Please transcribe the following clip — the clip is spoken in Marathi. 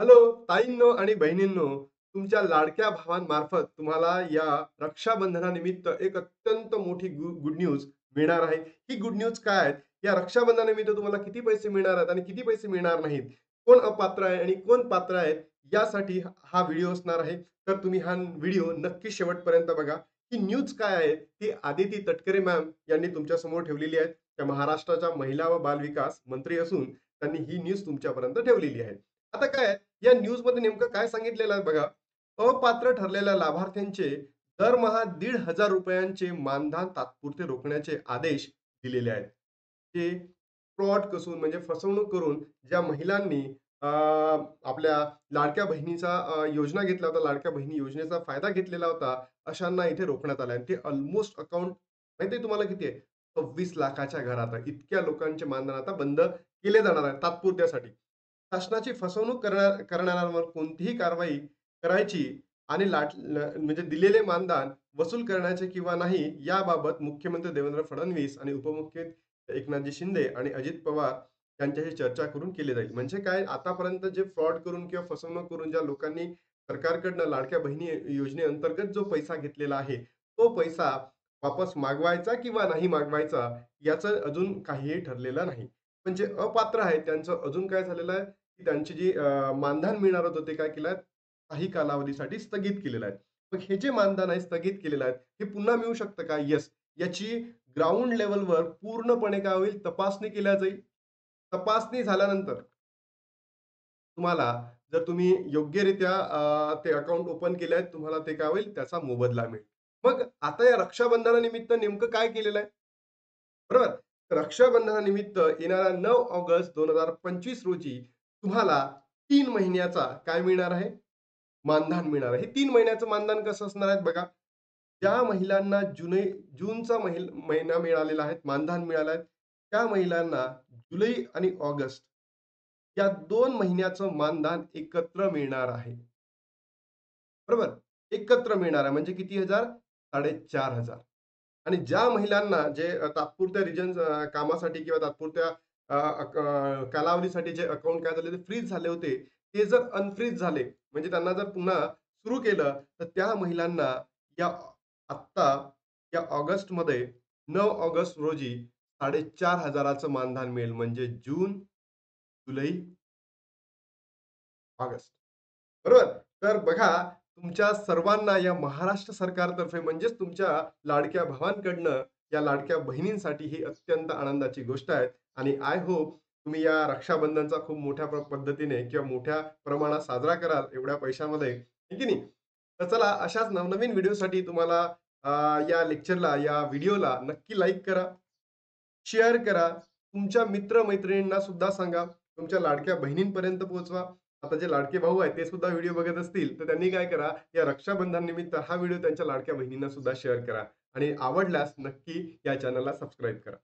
हॅलो ताईंनो आणि बहिणींनो, तुमच्या लाडक्या भावांमार्फत तुम्हाला या रक्षाबंधनानिमित्त एक अत्यंत मोठी गुड न्यूज मिळणार आहे. ही गुड न्यूज काय आहे? या रक्षाबंधनानिमित्त तुम्हाला किती पैसे मिळणार आहेत आणि किती पैसे मिळणार नाहीत, कोण अपात्र आहे आणि कोण पात्र आहेत, यासाठी हा व्हिडिओ असणार आहे. तर तुम्ही हा व्हिडिओ नक्की शेवटपर्यंत बघा. ही न्यूज काय आहे ती आदिती तटकरे मॅम यांनी तुमच्या समोर ठेवलेली आहे. त्या महाराष्ट्राच्या महिला व बालविकास मंत्री असून त्यांनी ही न्यूज तुमच्यापर्यंत ठेवलेली आहे. आता काय आहे, या न्यूज मध्ये नेमकं काय सांगितलेलं आहे बघा. अपात्र ठरलेल्या लाभार्थ्यांचे दरमहा ₹1,500 मानधन तात्पुरते रोखण्याचे आदेश दिलेले आहेत. ते फ्रॉड कसून म्हणजे फसवणूक करून ज्या महिलांनी आपल्या लाडक्या बहिणीचा योजना घेतला होता, लाडक्या बहिणी योजनेचा फायदा घेतलेला होता, अशांना इथे रोखण्यात आलं आहे. ते ऑलमोस्ट अकाउंट माहिती आहे तुम्हाला किती आहे? 26 लाखाच्या घरात आहे. इतक्या लोकांचे मानधन आता बंद केले जाणार आहे तात्पुरत्यासाठी. शासनाची फसवणूक करणाऱ्यांवर कोणतीही कारवाई करायची आणि म्हणजे दिलेले मानधन वसूल करण्याचे किंवा नाही, याबाबत मुख्यमंत्री देवेंद्र फडणवीस आणि उपमुख्यमंत्री एकनाथजी शिंदे आणि अजित पवार यांच्याशी चर्चा करून केले जाईल. म्हणजे काय, आतापर्यंत जे फ्रॉड करून किंवा फसवणूक करून ज्या लोकांनी सरकारकडनं लाडक्या बहिणी योजनेअंतर्गत जो पैसा घेतलेला आहे, तो पैसा वापस मागवायचा किंवा नाही मागवायचा, याचं अजून काहीही ठरलेलं नाही. पण जे अपात्र आहेत त्यांचं अजून काय झालेलं आहे, की त्यांची जी मानधन मिळणार होतं ते काय केलं आहे, काही कालावधीसाठी स्थगित केलेलं आहे. मग हे जे मानधन आहे स्थगित केलेलं आहे, हे पुन्हा मिळू शकतं का? येस. याची ग्राउंड लेव्हलवर पूर्णपणे काय होईल, तपासणी केल्या जाईल. तपासणी झाल्यानंतर तुम्हाला, जर तुम्ही योग्यरित्या ते अकाउंट ओपन केले आहेत, तुम्हाला ते काय होईल, त्याचा मोबदला मिळेल. मग आता या रक्षाबंधनानिमित्त नेमकं काय केलेलं आहे? बरोबर. तर रक्षाबंधनानिमित्त येणाऱ्या 9 ऑगस्ट 2025 रोजी तुम्हाला 3 महिन्याचा काय मिळणार आहे? मानधन मिळणार आहे. हे 3 महिन्याचं मानधन कसं असणार आहे बघा. ज्या महिलांना जूनचा महिना मिळालेला आहे, मानधन मिळालं आहे, त्या महिलांना जुलै आणि ऑगस्ट या 2 महिन्याचं मानधन एकत्र मिळणार आहे. बरोबर? एकत्र मिळणार आहे. म्हणजे किती हजार? 4,500. आणि ज्या महिलांना जे तात्पुरत्या कामासाठी किंवा तात्पुरत्या कालावधीसाठी जे अकाउंट काय झाले ते फ्रीज झाले होते, ते जर अनफ्रीज झाले, म्हणजे त्यांना जर पुन्हा सुरू केलं, तर त्या महिलांना या आत्ता या ऑगस्टमध्ये 9 ऑगस्ट रोजी 4,500चं मानधन मिळेल. म्हणजे जून, जुलै, ऑगस्ट. बरोबर? तर बघा, तुमच्या सर्वांना या महाराष्ट्र सरकारतर्फे म्हणजेच तुमच्या लाडक्या भावांकडनं या लाडक्या बहिणींसाठी ही अत्यंत आनंदाची गोष्ट आहे. आणि आय होप तुम्ही या रक्षाबंधनचा खूप मोठ्या पद्धतीने किंवा मोठ्या प्रमाणात साजरा कराल एवढ्या पैशामध्ये, है की नाही? तर चला, अशाच नवनवीन व्हिडिओसाठी तुम्हाला या लेक्चरला, या व्हिडिओला नक्की लाईक करा, शेअर करा. तुमच्या मित्र-मैत्रिणींना सुद्धा सांगा. तुमच्या लाडक्या बहिणींपर्यंत पोहोचवा. आता जे लाडके भाऊ आहेत ते सुद्धा व्हिडिओ बघत असतील, तर त्यांनी काय करा, या रक्षाबंधन निमित्त हा व्हिडिओ त्यांच्या लाडक्या बहिणींना सुद्धा शेअर करा आणि आवडल्यास नक्की या चॅनलला सबस्क्राईब करा.